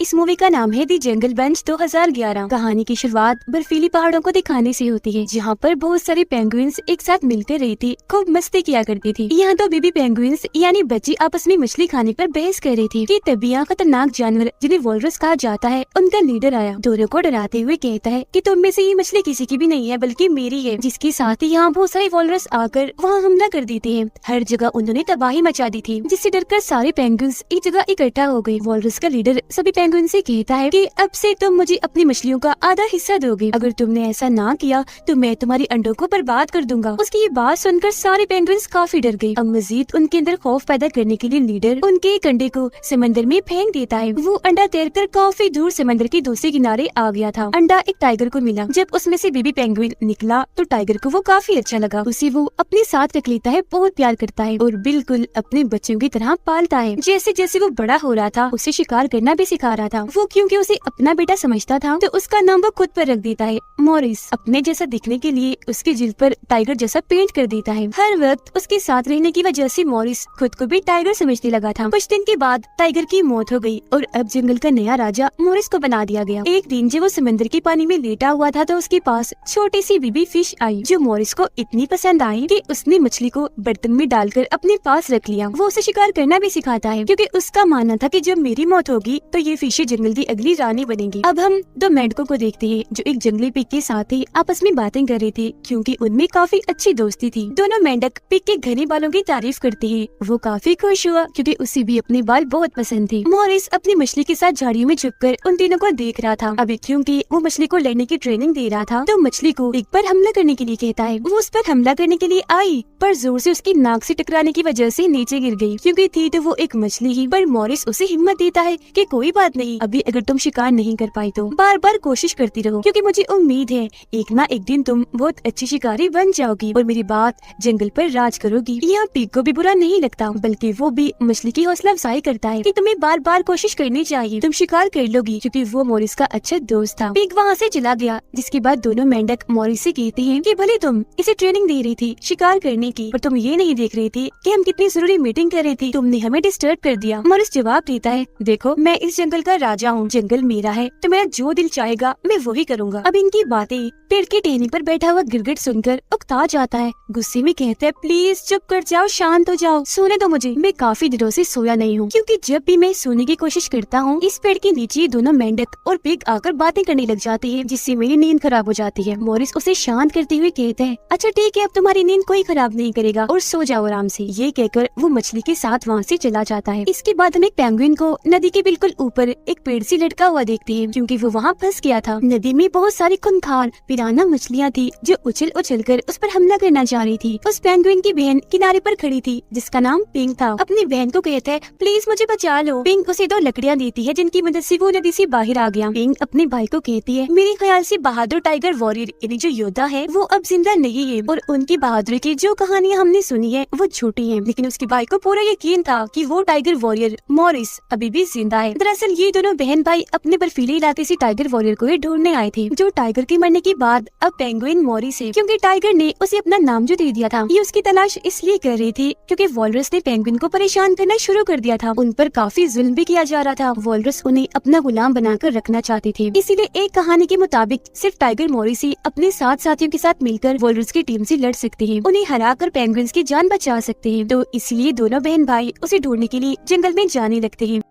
इस मूवी का नाम है दी जंगल बंच 2011। कहानी की शुरुआत बर्फीली पहाड़ों को दिखाने से होती है, जहाँ पर बहुत सारी पेंगुइन्स एक साथ मिलते रहती, खूब मस्ती किया करती थी। यहाँ तो बेबी पेंगुइन्स यानी बच्ची आपस में मछली खाने पर बहस कर रही थी कि तभी यहाँ खतरनाक जानवर जिन्हें वॉलरस कहा जाता है उनका लीडर आया। दोनों को डराते हुए कहता है कि तुम में से ये मछली किसी की भी नहीं है बल्कि मेरी है, जिसके साथ ही यहाँ बहुत सारे वॉलरस आकर वहाँ हमला कर देते हैं। हर जगह उन्होंने तबाही मचा दी थी, जिससे डरकर सारे पेंगुइन्स एक जगह इकट्ठा हो गए। वॉलरस का लीडर सभी पेंगुइन से कहता है कि अब से तुम मुझे अपनी मछलियों का आधा हिस्सा दोगे। अगर तुमने ऐसा ना किया तो मैं तुम्हारी अंडों को बर्बाद कर दूंगा। उसकी ये बात सुनकर सारे पेंगुइन्स काफी डर गए। अब मजीद उनके अंदर खौफ पैदा करने के लिए लीडर उनके एक अंडे को समंदर में फेंक देता है। वो अंडा तैरकर काफी दूर समंदर के दूसरे किनारे आ गया था। अंडा एक टाइगर को मिला। जब उसमें से बेबी पेंगुइन निकला तो टाइगर को वो काफी अच्छा लगा। उसे वो अपने साथ रख लेता है, बहुत प्यार करता है और बिल्कुल अपने बच्चों की तरह पालता है। जैसे जैसे वो बड़ा हो रहा था उसे शिकार करना भी सिखा रहा था। वो क्योंकि उसे अपना बेटा समझता था तो उसका नाम वो खुद पर रख देता है, मॉरिस। अपने जैसा दिखने के लिए उसकी जिल्द पर टाइगर जैसा पेंट कर देता है। हर वक्त उसके साथ रहने की वजह से मॉरिस खुद को भी टाइगर समझने लगा था। कुछ दिन के बाद टाइगर की मौत हो गई और अब जंगल का नया राजा मॉरिस को बना दिया गया। एक दिन जब वो समंदर के पानी में लेटा हुआ था तो उसके पास छोटी सी बेबी फिश आई, जो मॉरिस को इतनी पसंद आई कि उसने मछली को बर्तन में डालकर अपने पास रख लिया। वो उसे शिकार करना भी सिखाता है, क्योंकि उसका मानना था कि जब मेरी मौत होगी तो ये फिशें जंगल की अगली रानी बनेंगी। अब हम दो मेंढकों को देखते हैं जो एक जंगली पिग के साथ ही आपस में बातें कर रहे थे, क्योंकि उनमें काफी अच्छी दोस्ती थी। दोनों मेंढक पिग के घने बालों की तारीफ करते हैं। वो काफी खुश हुआ क्योंकि उसे भी अपने बाल बहुत पसंद थे। मॉरिस अपनी मछली के साथ झाड़ियों में छुपकर उन तीनों को देख रहा था। अभी क्योंकि वो मछली को लड़ने की ट्रेनिंग दे रहा था तो मछली को पिग पर हमला करने के लिए कहता है। वो उस पर हमला करने के लिए आई पर जोर से उसकी नाक से टकराने की वजह से नीचे गिर गई। क्योंकि थी तो वो एक मछली ही, पर मॉरिस उसे हिम्मत देता है कि कोई बात नहीं, अभी अगर तुम शिकार नहीं कर पाई तो बार बार कोशिश करती रहो, क्योंकि मुझे उम्मीद है एक ना एक दिन तुम बहुत अच्छी शिकारी बन जाओगी और मेरी बात जंगल पर राज करोगी। यहाँ पिग को भी बुरा नहीं लगता, बल्कि वो भी मछली की हौसला अफजाई करता है कि तुम्हें बार बार कोशिश करनी चाहिए, तुम शिकार कर लोगी, क्योंकि वो मॉरिस का अच्छा दोस्त था। पिग वहाँ से चला गया, जिसके बाद दोनों मेंढक मॉरिस से कहते हैं कि भले तुम इसे ट्रेनिंग दे रही थी शिकार करने की, पर तुम ये नहीं देख रही थी कि हम कितनी जरूरी मीटिंग कर रही थी, तुमने हमें डिस्टर्ब कर दिया। मॉरिस जवाब देता है, देखो मैं इस जंगल का राजा हूँ, जंगल मेरा है तो मेरा जो दिल चाहेगा मैं वही करूँगा। अब इनकी बातें पेड़ की टहनी पर बैठा हुआ गिरगिट सुनकर उकता जाता है। गुस्से में कहता है, प्लीज चुप कर जाओ, शांत हो जाओ, सोने दो मुझे, मैं काफी दिनों से सोया नहीं हूँ। क्योंकि जब भी मैं सोने की कोशिश करता हूँ इस पेड़ के नीचे दोनों मेंढक और पिग आकर बातें करने लग जाते हैं, जिससे मेरी नींद खराब हो जाती है। मॉरिस उसे शांत करते हुए कहते हैं, अच्छा ठीक है, अब तुम्हारी नींद कोई खराब नहीं करेगा और सो जाओ आराम से। ये कहकर वो मछली के साथ वहाँ से चला जाता है। इसके बाद हम एक पेंगुइन को नदी के बिल्कुल ऊपर एक पेड़ से लटका हुआ देखते हैं, क्योंकि वो वहाँ फंस गया था। नदी में बहुत सारी खूंखार पिराना मछलियाँ थी जो उछल उछल कर उस पर हमला करना चाह रही थी। उस पेंगुइन की बहन किनारे पर खड़ी थी, जिसका नाम पिंक था। अपनी बहन को कहता है, प्लीज मुझे बचा लो। पिंक उसे दो लकड़ियाँ देती है, जिनकी मदद से वो नदी से बाहर आ गया। पिंक अपने भाई को कहती है, मेरे ख्याल से बहादुर टाइगर वॉरियर यानी जो योद्धा है वो अब जिंदा नहीं है, और उनकी बहादुरी की जो कहानियाँ हमने सुनी है वो झूठी है। लेकिन उसके भाई को पूरा यकीन था कि वो टाइगर वॉरियर मॉरिस अभी भी जिंदा है। दरअसल ये दोनों बहन भाई अपने बर्फीले इलाके से टाइगर वॉरियर को ही ढूंढने आए थे, जो टाइगर के मरने के बाद अब पेंगुइन मॉरिस है, क्योंकि टाइगर ने उसे अपना नाम जो दे दिया था। ये उसकी तलाश इसलिए कर रही थी क्योंकि वॉलरस ने पेंगुइन को परेशान करना शुरू कर दिया था। उन पर काफी जुल्म भी किया जा रहा था। वॉलरस उन्हें अपना गुलाम बनाकर रखना चाहते थे। इसीलिए एक कहानी के मुताबिक सिर्फ टाइगर मॉरिस ही अपने साथ साथियों के साथ मिलकर वॉलरस की टीम से लड़ सकते हैं, उन्हें हराकर पेंगुइन्स की जान बचा सकते हैं। तो इसलिए दोनों बहन भाई उसे ढूंढने के लिए जंगल में जाने लगते हैं।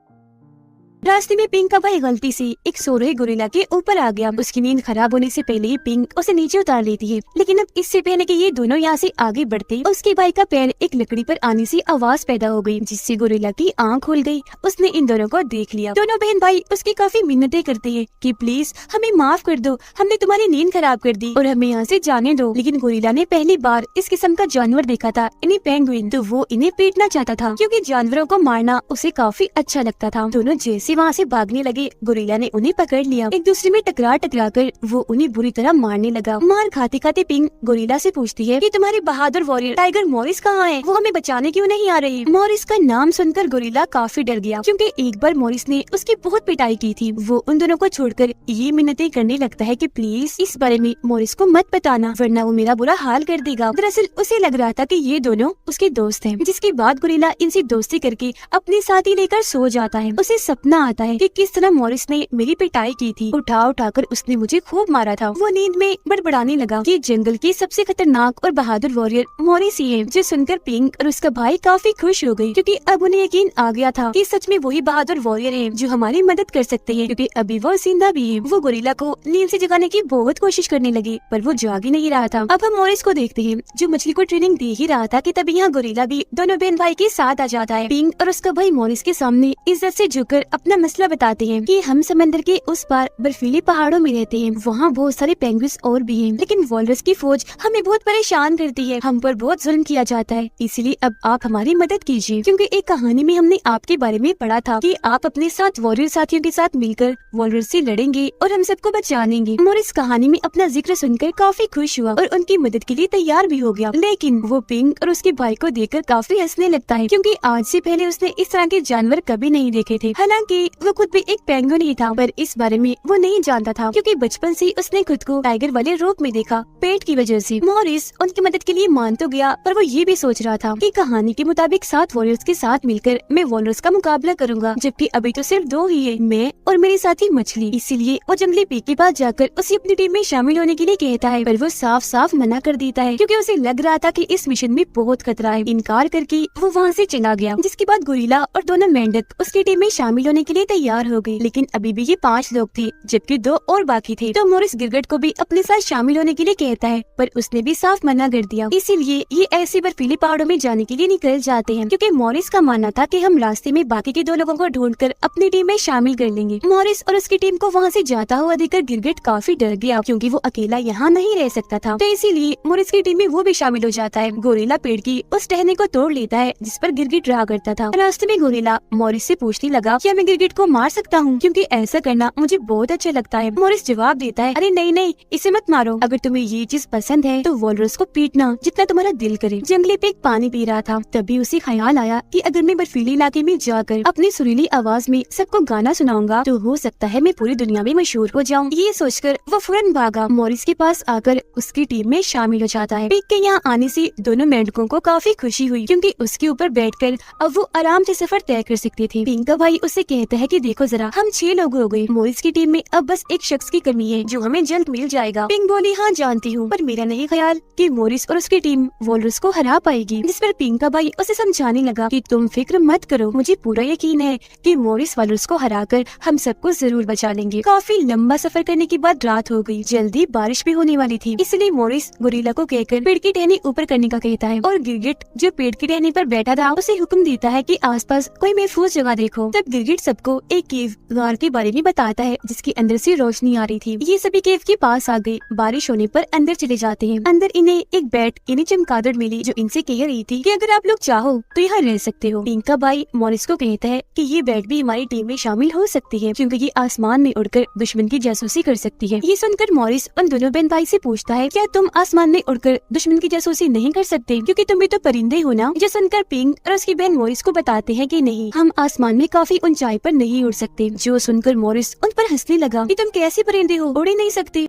रास्ते में पिंक का भाई गलती से एक सो रहे गोरिल्ला के ऊपर आ गया। उसकी नींद खराब होने से पहले ही पिंक उसे नीचे उतार लेती है। लेकिन अब इससे पहले कि ये दोनों यहाँ से आगे बढ़ते, उसके भाई का पैर एक लकड़ी पर आने से आवाज पैदा हो गई, जिससे गोरिल्ला की आंख खुल गई। उसने इन दोनों को देख लिया। दोनों बहन भाई उसकी काफी मिन्नतें करते हैं कि प्लीज हमें माफ कर दो, हमने तुम्हारी नींद खराब कर दी और हमें यहाँ से जाने दो। लेकिन गोरिल्ला ने पहली बार इस किस्म का जानवर देखा था, इन्हें पेंगुइन, तो वो इन्हें पीटना चाहता था, क्योंकि जानवरों को मारना उसे काफी अच्छा लगता था। दोनों जैसे वहाँ से भागने लगे, गोरिल्ला ने उन्हें पकड़ लिया। एक दूसरे में टकरा टकरा कर वो उन्हें बुरी तरह मारने लगा। मार खाते खाते पिंक गोरिल्ला से पूछती है कि तुम्हारे बहादुर वॉरियर टाइगर मॉरिस कहाँ है? वो हमें बचाने क्यों नहीं आ रही? मॉरिस का नाम सुनकर गोरिल्ला काफी डर गया, क्योंकि एक बार मॉरिस ने उसकी बहुत पिटाई की थी। वो उन दोनों को छोड़कर ये मिन्नतें करने लगता है कि प्लीज इस बारे में मॉरिस को मत बताना, वरना वो मेरा बुरा हाल कर देगा। दरअसल उसे लग रहा था कि ये दोनों उसके दोस्त हैं, जिसके बाद गोरिल्ला इनसे दोस्ती करके अपने साथ ही लेकर सो जाता है। उसे सपना यहाँ आता है कि किस तरह मॉरिस ने मेरी पिटाई की थी, उठा उठाकर उसने मुझे खूब मारा था। वो नींद में बड़बड़ाने लगा कि जंगल की सबसे खतरनाक और बहादुर वॉरियर मॉरिस ही है। जो सुनकर पिंक और उसका भाई काफी खुश हो गई, क्योंकि अब उन्हें यकीन आ गया था कि सच में वही बहादुर वॉरियर है जो हमारी मदद कर सकते हैं, क्योंकि अभी वो जिंदा भी है। वो गोरिल्ला को नींद से जगाने की बहुत कोशिश करने लगी, पर वो जाग ही नहीं रहा था। अब हम मॉरिस को देखते हैं जो मछली को ट्रेनिंग दे ही रहा था कि तभी यहाँ गोरिल्ला भी दोनों बहन भाई के साथ आ जाता है। पिंक और उसका भाई मॉरिस के सामने इज्जत से झुककर अपना मसला बताते हैं कि हम समंदर के उस पार बर्फीले पहाड़ों में रहते हैं, वहाँ बहुत सारे पेंगुइन्स और भी हैं, लेकिन वॉलरस की फौज हमें बहुत परेशान करती है, हम पर बहुत जुल्म किया जाता है, इसलिए अब आप हमारी मदद कीजिए। क्योंकि एक कहानी में हमने आपके बारे में पढ़ा था कि आप अपने साथ वॉरियर साथियों के साथ मिलकर वॉलरस से लड़ेंगे और हम सबको बचा लेंगे। मॉरिस कहानी में अपना जिक्र सुनकर काफी खुश हुआ और उनकी मदद के लिए तैयार भी हो गया, लेकिन वो पिंक और उसके भाई को देखकर काफी हंसने लगता है, क्योंकि आज से पहले उसने इस तरह के जानवर कभी नहीं देखे थे। हालांकि वो खुद भी एक पेंगुइन ही था, पर इस बारे में वो नहीं जानता था, क्योंकि बचपन से उसने खुद को टाइगर वाले रूप में देखा पेट की वजह से। मॉरिस उनकी मदद के लिए मान तो गया, पर वो ये भी सोच रहा था कि कहानी के मुताबिक 7 वॉरियर्स के साथ मिलकर मैं वॉलरस का मुकाबला करूंगा, जबकि अभी तो सिर्फ 2 ही है, मैं और मेरे साथी मछली। इसीलिए वो जंगली पीक के पास जाकर उसे अपनी टीम में शामिल होने के लिए कहता है, पर वो साफ साफ मना कर देता है, क्योंकि उसे लग रहा था कि इस मिशन में बहुत खतरा है। इनकार करके वो वहाँ से चला गया, जिसके बाद गोरिल्ला और दोनों मेंढक उसकी टीम में शामिल होने के लिए तैयार हो गए, लेकिन अभी भी ये 5 लोग थे, जबकि 2 और बाकी थे। तो मॉरिस गिरगिट को भी अपने साथ शामिल होने के लिए कहता है, पर उसने भी साफ मना कर दिया। इसीलिए ये ऐसे बर्फीले पहाड़ों में जाने के लिए निकल जाते हैं, क्योंकि मॉरिस का मानना था कि हम रास्ते में बाकी के 2 लोगों को ढूंढकर अपनी टीम में शामिल कर लेंगे। मॉरिस और उसकी टीम को वहाँ से जाता हुआ देखकर गिरगिट काफी डर गया, क्योंकि वो अकेला यहाँ नहीं रह सकता था, तो इसीलिए मॉरिस की टीम में वो भी शामिल हो जाता है। गोरिल्ला पेड़ की उस टहनी को तोड़ लेता है जिस पर गिरगिट रहा करता था। रास्ते में गोरिल्ला मॉरिस से पूछने लगा क्या मैं गिरगिट को मार सकता हूँ, क्योंकि ऐसा करना मुझे बहुत अच्छा लगता है। मॉरिस जवाब देता है, अरे नहीं नहीं, इसे मत मारो, अगर तुम्हें ये चीज पसंद है तो वॉलरस को पीटना जितना तुम्हारा दिल करे। जंगली पिग पानी पी रहा था, तभी उसे ख्याल आया कि अगर मैं बर्फीले इलाके में जाकर अपनी सुरीली आवाज में सबको गाना सुनाऊंगा तो हो सकता है मैं पूरी दुनिया में मशहूर हो जाऊं। ये सोचकर वो फौरन भागा, मॉरिस के पास आकर उसकी टीम में शामिल हो जाता है। पिग के यहाँ आने से दोनों मेंढकों को काफी खुशी हुई, क्योंकि उसके ऊपर बैठकर अब वो आराम से सफर तय कर सकते थे। पिंक का भाई उसे कहता है कि देखो जरा, हम 6 लोग हो गए, मॉरिस की टीम में अब बस एक शख्स की कमी है जो हमें जल्द मिल जाएगा। पिंक बोली, हाँ जानती हूँ, पर मेरा नहीं ख्याल कि मॉरिस और उसकी टीम वॉलरस को हरा पाएगी। जिस पर पिंक का भाई उसे समझाने लगा कि तुम फिक्र मत करो, मुझे पूरा यकीन है कि मॉरिस वॉलरस को हराकर हम सबको जरूर बचा लेंगे। काफी लंबा सफर करने के बाद रात हो गई, जल्दी बारिश भी होने वाली थी, इसलिए मॉरिस गोरिल्ला को कहकर पेड़ की टहनी ऊपर करने का कहता है, और गिरगिट जो पेड़ की टहनी पर बैठा था उसे हुक्म देता है कि आसपास कोई महफूज जगह देखो। तब गिरगिट सबको एक केव गार के बारे में बताता है जिसके अंदर से रोशनी आ रही थी। ये सभी केव के पास आ गए, बारिश होने पर अंदर चले जाते हैं। अंदर इन्हें एक बैट यानी चमगादड़ मिली जो इनसे कह रही थी कि अगर आप लोग चाहो तो यहाँ रह सकते हो। पिंक का भाई मॉरिस को कहता है कि ये बैट भी हमारी टीम में शामिल हो सकती है, क्योंकि ये आसमान में उड़कर दुश्मन की जासूसी कर सकती है। ये सुनकर मॉरिस उन दोनों बहन भाई से पूछता है, क्या तुम आसमान में उड़कर दुश्मन की जासूसी नहीं कर सकते, क्योंकि तुम भी तो परिंदे हो ना। जो सुनकर पिंक और उसकी बहन मॉरिस को बताते हैं कि नहीं, हम आसमान में काफी ऊंचाई पर नहीं उड़ सकते। जो सुनकर मॉरिस उन पर हंसने लगा कि तुम कैसे परिंदे हो, उड़ ही नहीं सकते।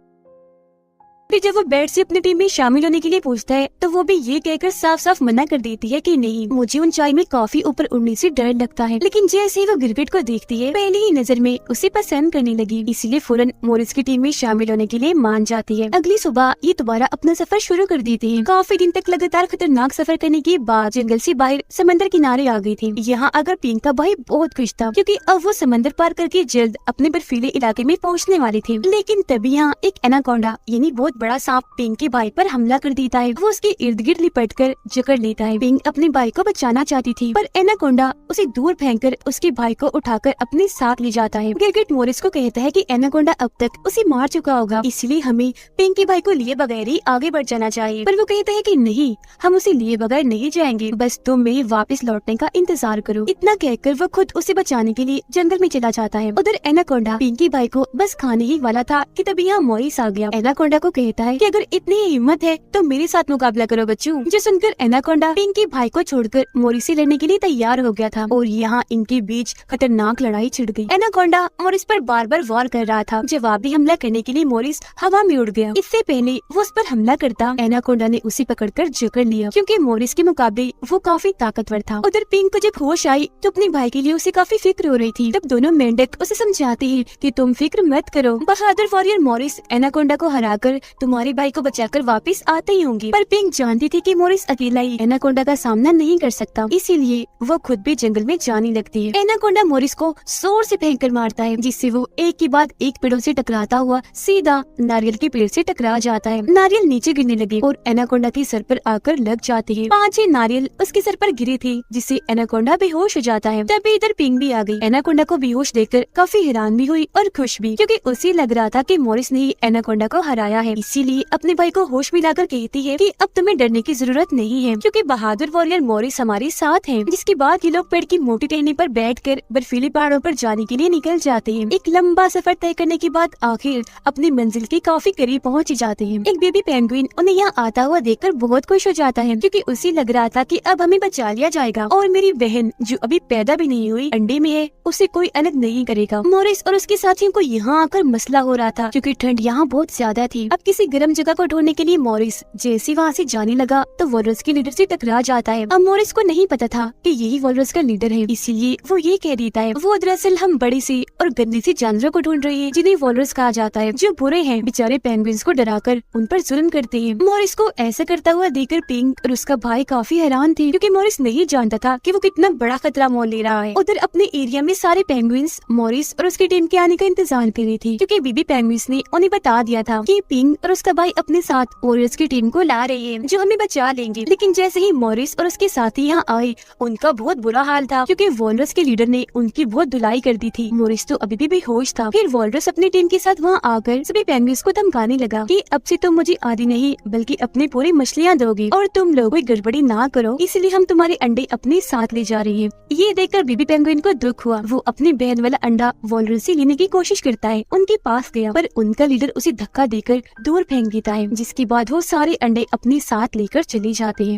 फिर जब वो बैट से अपनी टीम में शामिल होने के लिए पूछता है तो वो भी ये कहकर साफ साफ मना कर देती है कि नहीं, मुझे ऊंचाई में काफी ऊपर उड़ने से डर लगता है। लेकिन जैसे ही वो गिरगिट को देखती है पहली ही नजर में उसे पसंद करने लगी, इसीलिए फौरन मॉरिस की टीम में शामिल होने के लिए मान जाती है। अगली सुबह ये दोबारा अपना सफर शुरू कर देते हैं। काफी दिन तक लगातार खतरनाक सफर करने के बाद जंगल से बाहर समंदर किनारे आ गई थी। यहाँ अगर पिंक का भाई बहुत खुश था, क्योंकि अब वो समंदर पार करके जल्द अपने बर्फीले इलाके में पहुँचने वाले थे। लेकिन तभी यहाँ एक एनाकोंडा यानी बहुत बड़ा सांप पिंक के भाई पर हमला कर देता है। वो उसके इर्द गिर्द लिपट कर जकड़ लेता है। पिंक अपने भाई को बचाना चाहती थी, पर एनाकोंडा उसे दूर फेंककर उसके भाई को उठाकर अपने साथ ले जाता है। गिरगिट मॉरिस को कहता है कि एनाकोंडा अब तक उसे मार चुका होगा, इसलिए हमें पिंक के भाई को लिए बगैर ही आगे बढ़ जाना चाहिए। पर वो कहता है कि नहीं, हम उसे लिए बगैर नहीं जाएंगे, बस तुम मेरे वापस लौटने का इंतजार करो। इतना कहकर वो खुद उसे बचाने के लिए जंगल में चला जाता है। उधर एनाकोंडा पिंक के भाई को बस खाने ही वाला था कि तभी यहाँ मॉरिस आ गया। एनाकोंडा को कहता कहता है कि अगर इतनी ही हिम्मत है तो मेरे साथ मुकाबला करो बच्चों। जो सुनकर एनाकोंडा पिंक के भाई को छोड़कर मोरिस से लड़ने के लिए तैयार हो गया था और यहाँ इनके बीच खतरनाक लड़ाई छिड़ गई। एनाकोंडा मोरिस पर बार बार वार कर रहा था। जवाबी हमला करने के लिए मोरिस हवा में उड़ गया। इससे पहले वो उस पर हमला करता, एनाकोंडा ने उसे पकड़कर जकड़ लिया क्योंकि मोरिस के मुकाबले वो काफी ताकतवर था। उधर पिंक को जब होश आई तो अपने भाई के लिए उसे काफी फिक्र हो रही थी। तब दोनों मेंढक उसे समझाते हैं कि तुम फिक्र मत करो, बहादुर वॉरियर मोरिस एनाकोंडा को हराकर तुम्हारे भाई को बचाकर वापस आते ही होंगे। पर पिंक जानती थी कि मोरिस अकेला ही एनाकोंडा का सामना नहीं कर सकता, इसीलिए वो खुद भी जंगल में जाने लगती है। एनाकोंडा मोरिस को जोर से फेंक कर मारता है, जिससे वो एक के बाद एक पेड़ों से टकराता हुआ सीधा नारियल के पेड़ से टकरा जाता है। नारियल नीचे गिरने लगे और एनाकोंडा के सर पर आकर लग जाती है। 5-6 नारियल उसके सर पर गिरे थे, जिससे एनाकोंडा बेहोश हो जाता है। तभी इधर पिंक भी आ गई। एनाकोंडा को बेहोश देखकर काफी हैरान भी हुई और खुश भी, क्योंकि उसे लग रहा था कि मोरिस ने ही एनाकोंडा को हराया है। इसीलिए अपने भाई को होश में लाकर कहती है कि अब तुम्हें डरने की जरूरत नहीं है, क्योंकि बहादुर वॉरियर मोरिस हमारे साथ है। जिसके बाद ये लोग पेड़ की मोटी टहनी पर बैठकर बर्फीले पहाड़ों पर जाने के लिए निकल जाते हैं। एक लंबा सफर तय करने के बाद आखिर अपनी मंजिल के काफी करीब पहुँच जाते हैं। एक बेबी पेंगुइन उन्हें यहाँ आता हुआ देखकर बहुत खुश हो जाता है, क्योंकि उसे लग रहा था कि अब हमें बचा लिया जाएगा और मेरी बहन जो अभी पैदा भी नहीं हुई अंडे में है, उसे कोई अलग नहीं करेगा। मोरिस और उसके साथियों को यहाँ आकर मसला हो रहा था, क्योंकि ठंड यहाँ बहुत ज्यादा थी। अब किसी गर्म जगह को ढूंढने के लिए मोरिस जैसे वहाँ से जाने लगा तो वॉलरस के लीडर से टकरा जाता है। अब मोरिस को नहीं पता था कि यही वॉलरस का लीडर है, इसीलिए वो ये कह देता है वो दरअसल हम बड़े से और गंदे से जानवरों को ढूंढ रहे हैं, जिन्हें वॉलरस कहा जाता है, जो बुरे हैं। बेचारे पेंगुइन्स को डराकर उन पर जुल्म करते हैं। मोरिस को ऐसा करता हुआ देखकर पिंक और उसका भाई काफी हैरान थे, क्योंकि मोरिस नहीं जानता था कि वो कितना बड़ा खतरा मोल ले रहा है। उधर अपने एरिया में सारे पेंगुइन्स मोरिस और उसकी टीम के आने का इंतजार कर रही थी, क्योंकि बेबी पेंगुइन्स ने उन्हें बता दिया था कि पिंक और उसका भाई अपने साथ वॉरियर्स की टीम को ला रही है, जो हमें बचा लेंगे। लेकिन जैसे ही मोरिस और उसके साथी यहाँ आए, उनका बहुत बुरा हाल था, क्योंकि वॉलरस के लीडर ने उनकी बहुत धुलाई कर दी थी। मोरिस तो अभी भी बेहोश था। फिर वॉलरस अपनी टीम के साथ वहाँ आकर सभी पेंगुइन्स को धमकाने लगा कि अब से तुम मुझे आधी नहीं बल्कि अपनी पूरी मछलियाँ दोगे, और तुम लोग कोई गड़बड़ी ना करो, इसलिए हम तुम्हारे अंडे अपने साथ ले जा रही है। ये देखकर बेबी पेंगुइन को दुख हुआ। वो अपनी बहन वाला अंडा वॉलरस से लेने की कोशिश करता है, उनके पास गया, पर उनका लीडर उसे धक्का देकर दूर फेंक देता है, जिसके बाद वो सारे अंडे अपने साथ लेकर चले जाते हैं।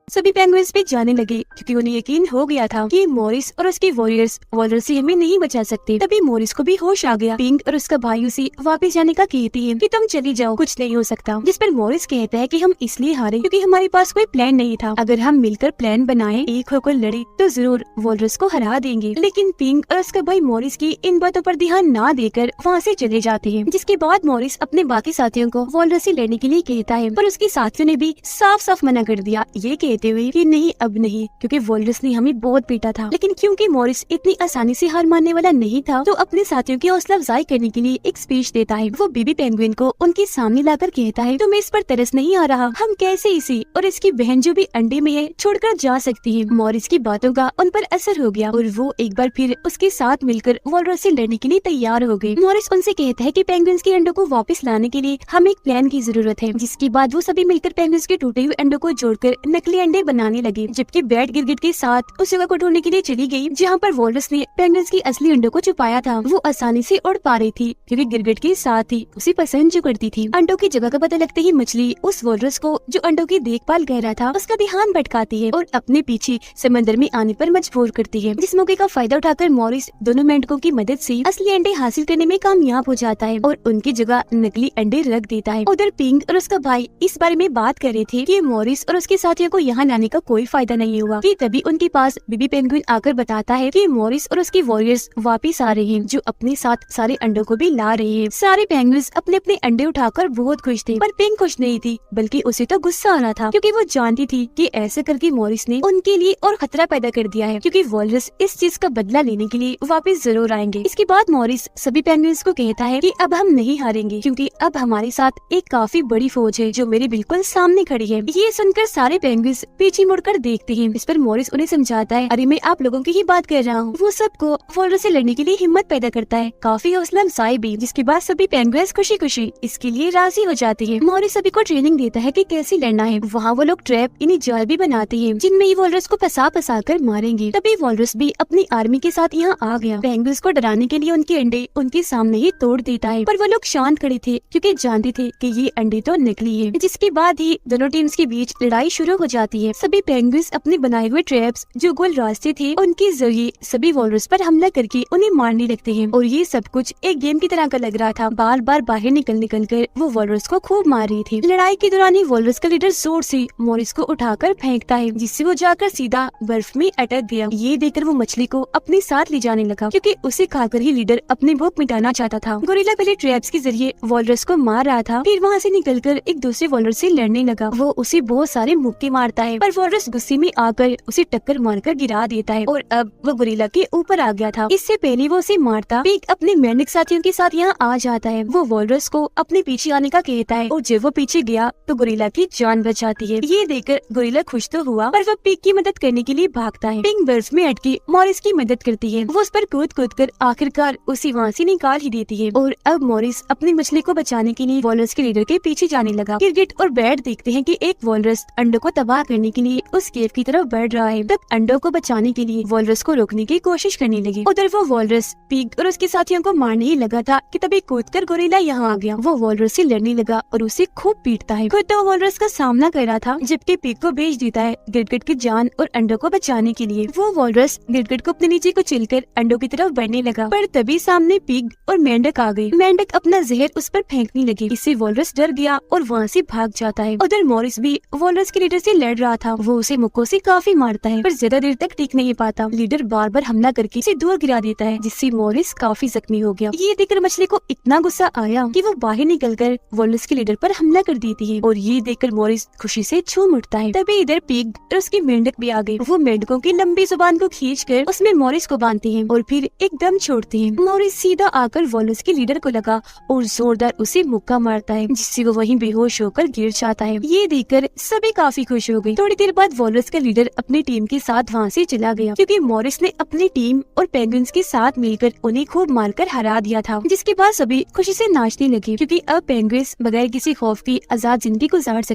सभी पेंगुइन्स पे जाने लगे, क्योंकि उन्हें यकीन हो गया था कि मोरिस और उसके वॉरियर्स वॉलरस से हमें नहीं बचा सकते। तभी मोरिस को भी होश आ गया। पिंक और उसका भाई उसे वापस जाने का कहती है कि तुम चली जाओ, कुछ नहीं हो सकता। जिस पर मोरिस कहता है कि हम इसलिए हारे क्योंकि हमारे पास कोई प्लान नहीं था। अगर हम मिलकर प्लान बनाए, एक होकर लड़े, तो जरूर वॉलरस को हरा देंगे। लेकिन पिंक और उसका भाई मोरिस की इन बातों पर ध्यान न देकर वहाँ से चले जाते हैं। जिसके बाद मोरिस अपने बाकी साथियों को वॉलरस से लड़ने के लिए कहता है, पर उसके साथियों ने भी साफ साफ मना कर दिया, ये कहते हुए कि नहीं, अब नहीं, क्योंकि वॉलरस ने हमें बहुत पीटा था। लेकिन क्योंकि मोरिस इतनी आसानी से हार मानने वाला नहीं था, तो अपने साथियों की हौसला अफजाई करने के लिए एक स्पीच देता है। वो बेबी पेंगुइन को उनके सामने लाकर कहता है, तुम्हें इस पर तरस नहीं आ रहा? हम कैसे इसी और इसकी बहन जो भी अंडे में है छोड़कर जा सकती है। मोरिस की बातों का उन पर असर हो गया और वो एक बार फिर उसके साथ मिलकर वॉलरस से लड़ने के लिए तैयार हो गए। मोरिस उनसे कहता है कि पेंगुइन्स के अंडों को वापस लाने के लिए हमें एक प्लान की जरूरत है। जिसके बाद वो सभी मिलकर पेंगुइन्स के टूटे हुए अंडों को जोड़कर नकली अंडे बनाने लगे, जबकि बैट गिरगिट के साथ उस जगह को ढूंढने के लिए चली गई जहाँ पर वॉलरस ने पेंगुइन्स की असली अंडों को छुपाया था। वो आसानी से उड़ पा रही थी, क्योंकि गिरगिट के साथ ही उसे पसंद जो करती थी। अंडों की जगह का पता लगते ही मछली उस वॉलरस को जो अंडों की देखभाल कर रहा था उसका ध्यान भटकाती है और अपने पीछे समंदर में आने पर मजबूर करती है। जिस मौके का फायदा उठाकर मोरिस दोनों मेंढकों की मदद से असली अंडे हासिल करने में कामयाब हो जाता है और उनकी जगह नकली अंडे रख देता है। उधर पिंक और उसका भाई इस बारे में बात कर रहे थे कि मोरिस और उसके साथियों को यहाँ लाने का कोई फायदा नहीं हुआ, कि तभी उनके पास बेबी पेंगुइन आकर बताता है कि मोरिस और उसके वॉरियर्स वापस आ रहे हैं, जो अपने साथ सारे अंडों को भी ला रहे हैं। सारे पेंगुइन्स अपने अपने अंडे उठाकर बहुत खुश थे, पर पिंक खुश नहीं थी, बल्कि उसे तो गुस्सा आ रहा था, क्योंकि वो जानती थी कि ऐसे करके मोरिस ने उनके लिए और खतरा पैदा कर दिया है, क्योंकि वॉलरस इस चीज का बदला लेने के लिए वापस जरूर आएंगे। इसके बाद मोरिस सभी पेंगुइन्स को कहता है कि अब हम नहीं हारेंगे, क्योंकि अब हमारे साथ एक काफी बड़ी फौज है जो मेरे बिल्कुल सामने खड़ी है। ये सुनकर सारे पेंगुइन्स पीछे मुड़कर देखते हैं। इस पर मॉरिस उन्हें समझाता है, अरे मैं आप लोगों की ही बात कर रहा हूँ। वो सबको वॉलरस से लड़ने के लिए हिम्मत पैदा करता है, काफी हौसला अफजाई भी, जिसके बाद सभी पेंगुइन्स खुशी खुशी इसके लिए राजी हो जाती है। मॉरिस सभी को ट्रेनिंग देता है कि कैसे लड़ना है। वहाँ वो लोग ट्रैप यानी जाल भी बनाते हैं जिनमें ये वॉलरस को फंसा कर मारेंगे। तभी वॉलरस भी अपनी आर्मी के साथ यहाँ आ गया। पेंगुइन्स को डराने के लिए उनके अंडे उनके सामने ही तोड़ देता है, पर वो लोग शांत खड़े थे क्योंकि जानते थे कि ये अंडे तो नकली है। जिसके बाद ही दोनों टीम्स के बीच लड़ाई शुरू हो जाती है। सभी पेंगुइन्स अपने बनाए हुए ट्रैप्स जो गोल रास्ते थे उनके जरिए सभी वॉलरस पर हमला करके उन्हें मारने लगते हैं। और ये सब कुछ एक गेम की तरह का लग रहा था। बार बार बाहर निकल कर वो वॉलरस को खूब मार रही थी। लड़ाई के दौरान ही वॉलरस का लीडर जोर से मॉरिस को उठाकर फेंकता है, जिससे वो जाकर सीधा बर्फ में अटक गया। ये देखकर वो मछली को अपने साथ ले जाने लगा क्योंकि उसे खाकर ही लीडर अपनी भूख मिटाना चाहता था। गोरिल्ला पहले ट्रैप्स के जरिए वॉलरस को मार रहा था, फिर वहाँ से निकलकर एक दूसरे वॉलरस से लड़ने लगा। वो उसे बहुत सारे मुक्के मारता है, पर वॉलरस गुस्से में आकर उसे टक्कर मारकर गिरा देता है और अब वो गोरिल्ला के ऊपर आ गया था। इससे पहले वो उसे मारता, पिग अपने मेंढक साथियों के साथ यहाँ आ जाता है। वो वॉलरस को अपने पीछे आने का कहता है और जब वो पीछे गया तो गोरिल्ला की जान बच जाती है। ये देखकर गोरिल्ला खुश तो हुआ, पर वो पिग की मदद करने के लिए भागता है। पिग बर्फ में अटकी मॉरिस की मदद करती है। वो उस पर कूद कर आखिरकार उसे वहाँ से निकाल ही देती है। और अब मॉरिस अपनी मछली को बचाने के लिए वॉलरस के लीडर के पीछे जाने लगा। गिरगिट और बैट देखते हैं कि एक वॉलरस अंडों को तबाह करने के लिए उस केव की तरफ बढ़ रहा है। तब अंडों को बचाने के लिए वॉलरस को रोकने की कोशिश करने लगे। उधर वो वॉलरस पिग और उसके साथियों को मारने ही लगा था कि तभी कूदकर गोरिल्ला यहाँ आ गया। वो वॉलरस से लड़ने लगा और उसे खूब पीटता है। खुद तो वॉलरस का सामना कर रहा था, जबकि पिग को भेज देता है गिरगिट की जान और अंडों को बचाने के लिए। वो वॉलरस गिरगिट को अपने नीचे कुचलकर अंडों की तरफ बढ़ने लगा, पर तभी सामने पिग और मेंढक आ गई। मेंढक अपना जहर उस पर फेंकने लगी। इससे वॉलरस डर गया और वहाँ से भाग जाता है। उधर मॉरिस भी वॉलरस के लीडर से लड़ रहा था। वो उसे मुक्कों से काफी मारता है, पर ज्यादा देर तक टिक नहीं पाता। लीडर बार बार हमला करके उसे दूर गिरा देता है, जिससे मॉरिस काफी जख्मी हो गया। ये देखकर मछली को इतना गुस्सा आया कि वो बाहर निकलकर वॉलरस के लीडर पर हमला कर देती है और ये देखकर मॉरिस खुशी से झूम उठता है। तभी इधर पिग और उसकी मेंढक भी आ गए। वो मेंढकों की लंबी जुबान को खींचकर उसमें मॉरिस को बांधते हैं और फिर एकदम छोड़ते हैं। मॉरिस सीधा आकर वॉलरस के लीडर को लगा और जोरदार उसे मुक्का मारता है, जिससे वो वहीं बेहोश होकर गिर जाता है। ये देखकर सभी काफी खुश हो गए। थोड़ी देर बाद वॉलरस का लीडर अपनी टीम के साथ वहाँ से चला गया क्योंकि मॉरिस ने अपनी टीम और पेंगुइन्स के साथ मिलकर उन्हें खूब मारकर हरा दिया था। जिसके बाद सभी खुशी से नाचने लगे क्योंकि अब पेंगुइन्स बगैर किसी खौफ की आजाद जिंदगी गुजार सकते